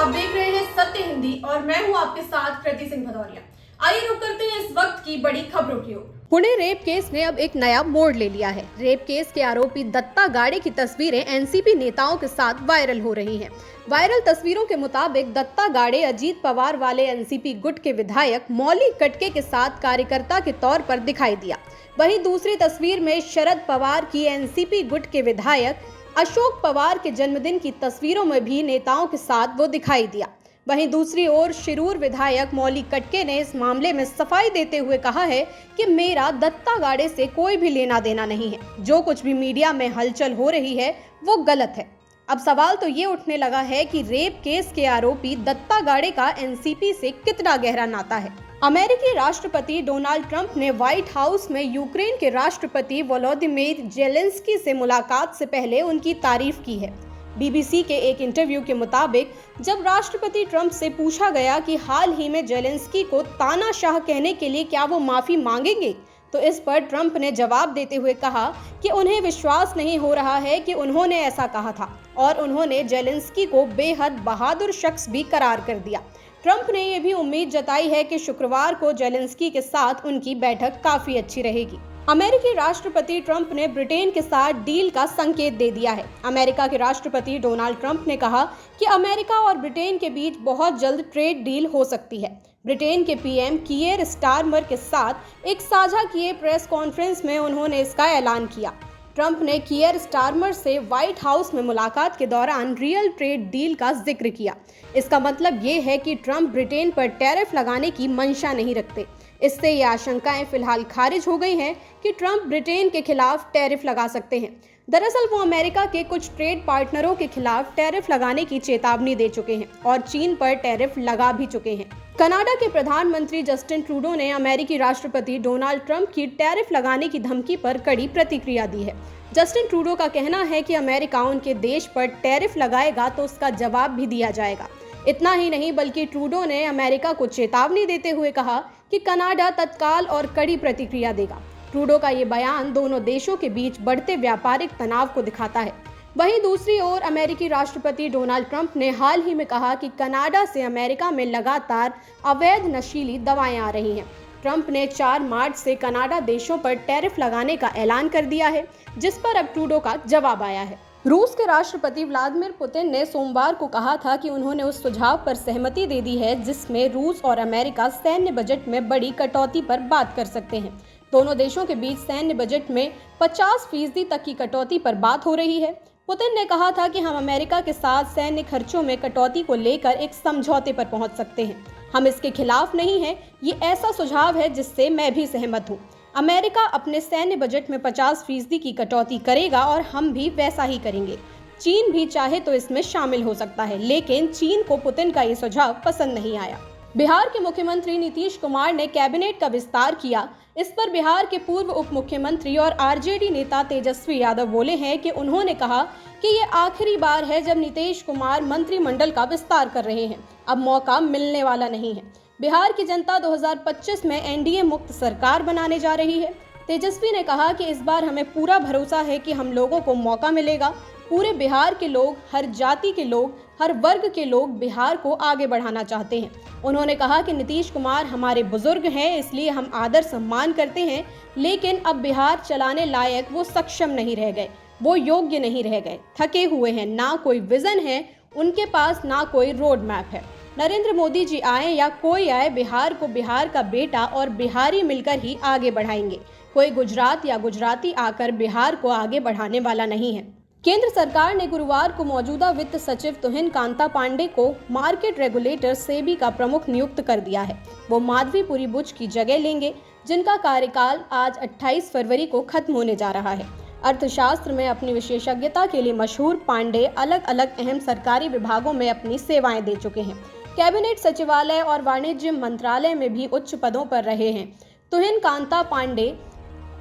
आप देख रहे हैं सत्य हिंदी और मैं हूं आपके साथ कृति सिंह भदौरिया। आइए रुक करते हैं इस वक्त की बड़ी खबरों की ओर। पुणे रेप केस ने अब एक नया मोड़ ले लिया है। रेप केस के आरोपी दत्ता गाड़े की तस्वीरें एनसीपी नेताओं के साथ वायरल हो रही हैं। वायरल तस्वीरों के मुताबिक दत्ता गाड़े अजीत पवार वाले एनसीपी गुट के विधायक मौली कटके के साथ कार्यकर्ता के तौर पर दिखाई दिया। वहीं दूसरी तस्वीर में शरद पवार की एनसीपी गुट के विधायक अशोक पवार के जन्मदिन की तस्वीरों में भी नेताओं के साथ वो दिखाई दिया। वहीं दूसरी ओर शिरूर विधायक मौली कटके ने इस मामले में सफाई देते हुए कहा है कि मेरा दत्ता गाड़े से कोई भी लेना देना नहीं है। जो कुछ भी मीडिया में हलचल हो रही है वो गलत है। अब सवाल तो ये उठने लगा है कि रेप केस के आरोपी दत्ता गाड़े का एनसीपी से कितना गहरा नाता है। अमेरिकी राष्ट्रपति डोनाल्ड ट्रंप ने व्हाइट हाउस में यूक्रेन के राष्ट्रपति वोलोदिमीर जेलेंस्की से मुलाकात से पहले उनकी तारीफ की है। बीबीसी के एक इंटरव्यू के मुताबिक जब राष्ट्रपति ट्रंप से पूछा गया कि हाल ही में जेलेंस्की को तानाशाह कहने के लिए क्या वो माफी मांगेंगे, तो इस पर ट्रंप ने जवाब देते हुए कहा कि उन्हें विश्वास नहीं हो रहा है कि उन्होंने ऐसा कहा था और उन्होंने जेलेंस्की को बेहद बहादुर शख्स भी करार कर दिया। ट्रंप ने यह भी उम्मीद जताई है कि शुक्रवार को जेलेंस्की के साथ उनकी बैठक काफी अच्छी रहेगी। अमेरिकी राष्ट्रपति ट्रंप ने ब्रिटेन के साथ डील का संकेत दे दिया है। अमेरिका के राष्ट्रपति डोनाल्ड ट्रंप ने कहा कि अमेरिका और ब्रिटेन के बीच बहुत जल्द ट्रेड डील हो सकती है। ब्रिटेन के पीएम कीयर स्टारमर के साथ एक साझा किए प्रेस कॉन्फ्रेंस में उन्होंने इसका ऐलान किया। ट्रंप ने कीयर स्टारमर से व्हाइट हाउस में मुलाकात के दौरान रियल ट्रेड डील का जिक्र किया। इसका मतलब ये है कि ट्रंप ब्रिटेन पर टैरिफ लगाने की मंशा नहीं रखते। इससे ये आशंकाएं फिलहाल खारिज हो गई हैं कि ट्रंप ब्रिटेन के खिलाफ टैरिफ लगा सकते हैं। दरअसल वो अमेरिका के कुछ ट्रेड पार्टनरों के खिलाफ टैरिफ लगाने की चेतावनी दे चुके हैं और चीन पर टैरिफ लगा भी चुके हैं। कनाडा के प्रधानमंत्री जस्टिन ट्रूडो ने अमेरिकी राष्ट्रपति डोनाल्ड ट्रंप की टैरिफ लगाने की धमकी पर कड़ी प्रतिक्रिया दी है। जस्टिन ट्रूडो का कहना है कि अमेरिका उनके देश पर टैरिफ लगाएगा तो उसका जवाब भी दिया जाएगा। इतना ही नहीं बल्कि ट्रूडो ने अमेरिका को चेतावनी देते हुए कहा कि कनाडा तत्काल और कड़ी प्रतिक्रिया देगा। ट्रूडो का ये बयान दोनों देशों के बीच बढ़ते व्यापारिक तनाव को दिखाता है। वहीं दूसरी ओर अमेरिकी राष्ट्रपति डोनाल्ड ट्रंप ने हाल ही में कहा कि कनाडा से अमेरिका में लगातार अवैध नशीली दवाएं आ रही हैं। ट्रंप ने 4 मार्च से कनाडा देशों पर टैरिफ लगाने का ऐलान कर दिया है, जिस पर अब ट्रूडो का जवाब आया है। रूस के राष्ट्रपति व्लादिमीर पुतिन ने सोमवार को कहा था कि उन्होंने उस सुझाव पर सहमति दे दी है जिसमें रूस और अमेरिका सैन्य बजट में बड़ी कटौती पर बात कर सकते हैं। दोनों देशों के बीच सैन्य बजट में 50% तक की कटौती पर बात हो रही है। पुतिन ने कहा था कि हम अमेरिका के साथ सैन्य खर्चों में कटौती को लेकर एक समझौते पर पहुंच सकते हैं। हम इसके खिलाफ नहीं हैं। ये ऐसा सुझाव है जिससे मैं भी सहमत हूँ। अमेरिका अपने सैन्य बजट में 50% की कटौती करेगा और हम भी वैसा ही करेंगे। चीन भी चाहे तो इसमें शामिल हो सकता है, लेकिन चीन को पुतिन का ये सुझाव पसंद नहीं आया। बिहार के मुख्यमंत्री नीतीश कुमार ने कैबिनेट का विस्तार किया। इस पर बिहार के पूर्व उप मुख्यमंत्री और आरजेडी नेता तेजस्वी यादव बोले हैं कि उन्होंने कहा कि ये आखिरी बार है जब नीतीश कुमार मंत्रिमंडल का विस्तार कर रहे हैं। अब मौका मिलने वाला नहीं है। बिहार की जनता 2025 में एनडीए मुक्त सरकार बनाने जा रही है। तेजस्वी ने कहा कि इस बार हमें पूरा भरोसा है कि हम लोगों को मौका मिलेगा। पूरे बिहार के लोग, हर जाति के लोग, हर वर्ग के लोग बिहार को आगे बढ़ाना चाहते हैं। उन्होंने कहा कि नीतीश कुमार हमारे बुजुर्ग हैं, इसलिए हम आदर सम्मान करते हैं, लेकिन अब बिहार चलाने लायक वो सक्षम नहीं रह गए, वो योग्य नहीं रह गए, थके हुए हैं, ना कोई विजन है उनके पास, ना कोई रोड मैप है। नरेंद्र मोदी जी आए या कोई आए, बिहार को बिहार का बेटा और बिहारी मिलकर ही आगे बढ़ाएंगे। कोई गुजरात या गुजराती आकर बिहार को आगे बढ़ाने वाला नहीं है। केंद्र सरकार ने गुरुवार को मौजूदा वित्त सचिव तुहिन कांता पांडे को मार्केट रेगुलेटर सेबी का प्रमुख नियुक्त कर दिया है। वो माधवीपुरी बुच की जगह लेंगे, जिनका कार्यकाल आज 28 फरवरी को खत्म होने जा रहा है। अर्थशास्त्र में अपनी विशेषज्ञता के लिए मशहूर पांडे अलग अलग अहम सरकारी विभागों में अपनी सेवाएं दे चुके हैं। कैबिनेट सचिवालय और वाणिज्य मंत्रालय में भी उच्च पदों पर रहे हैं। तुहिन कांता पांडे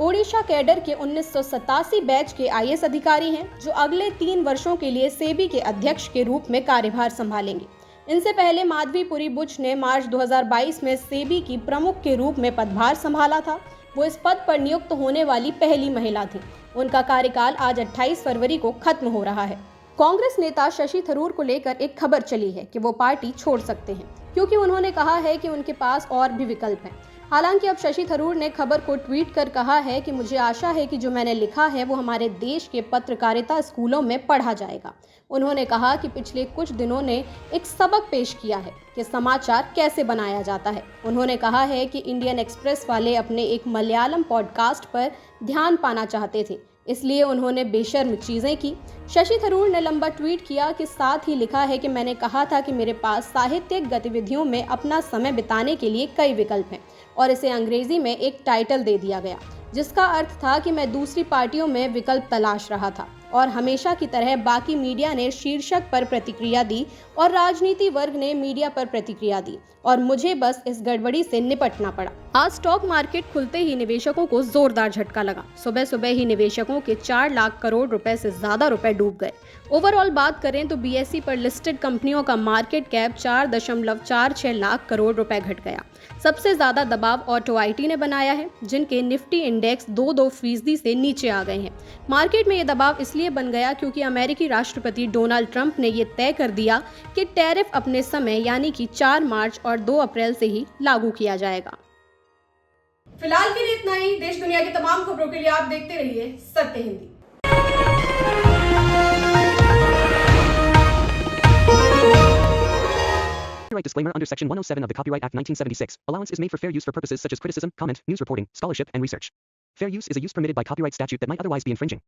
ओडिशा कैडर के 1987 बैच के आईएएस अधिकारी हैं, जो अगले 3 वर्षों के लिए सेबी के अध्यक्ष के रूप में कार्यभार संभालेंगे। इनसे पहले माधवीपुरी बुच ने मार्च 2022 में सेबी की प्रमुख के रूप में पदभार संभाला था। वो इस पद पर नियुक्त होने वाली पहली महिला थी। उनका कार्यकाल आज 28 फरवरी को खत्म हो रहा है। कांग्रेस नेता शशि थरूर को लेकर एक खबर चली है कि वो पार्टी छोड़ सकते हैं, क्योंकि उन्होंने कहा है कि उनके पास और भी विकल्प हैं। हालांकि अब शशि थरूर ने खबर को ट्वीट कर कहा है कि मुझे आशा है कि जो मैंने लिखा है वो हमारे देश के पत्रकारिता स्कूलों में पढ़ा जाएगा। उन्होंने कहा कि पिछले कुछ दिनों ने एक सबक पेश किया है कि समाचार कैसे बनाया जाता है। उन्होंने कहा है कि इंडियन एक्सप्रेस वाले अपने एक मलयालम पॉडकास्ट पर ध्यान पाना चाहते थे, इसलिए उन्होंने बेशर्म चीज़ें की। शशि थरूर ने लंबा ट्वीट किया कि साथ ही लिखा है कि मैंने कहा था कि मेरे पास साहित्यिक गतिविधियों में अपना समय बिताने के लिए कई विकल्प हैं, और इसे अंग्रेजी में एक टाइटल दे दिया गया, जिसका अर्थ था कि मैं दूसरी पार्टियों में विकल्प तलाश रहा था। और हमेशा की तरह बाकी मीडिया ने शीर्षक पर प्रतिक्रिया दी और राजनीति वर्ग ने मीडिया पर प्रतिक्रिया दी, और मुझे बस इस गड़बड़ी से निपटना पड़ा। आज स्टॉक मार्केट खुलते ही निवेशकों को जोरदार झटका लगा। सुबह सुबह ही निवेशकों के 4 लाख करोड़ रुपए से ज्यादा रुपए डूब गए। ओवरऑल बात करें तो बीएसई पर लिस्टेड कंपनियों का मार्केट कैप 4.46 लाख करोड़ रुपए घट गया। सबसे ज्यादा दबाव ऑटो आईटी ने बनाया है, जिनके निफ्टी इंडेक्स 2% से नीचे आ गए हैं। मार्केट में ये दबाव इसलिए बन गया क्योंकि अमेरिकी राष्ट्रपति डोनाल्ड ट्रंप ने ये तय कर दिया कि टैरिफ अपने समय यानी कि 4 मार्च और 2 अप्रैल से ही लागू किया जाएगा। फिलहाल के लिए इतना ही। देश दुनिया की तमाम खबरों के लिए आप देखते रहिए सत्य Hindi. Copyright disclaimer under Section 107 of the Copyright Act 1976. Allowance is made for fair use for purposes such as criticism, comment, news reporting, scholarship, and research. Fair use is a use permitted by copyright statute that might otherwise be infringing.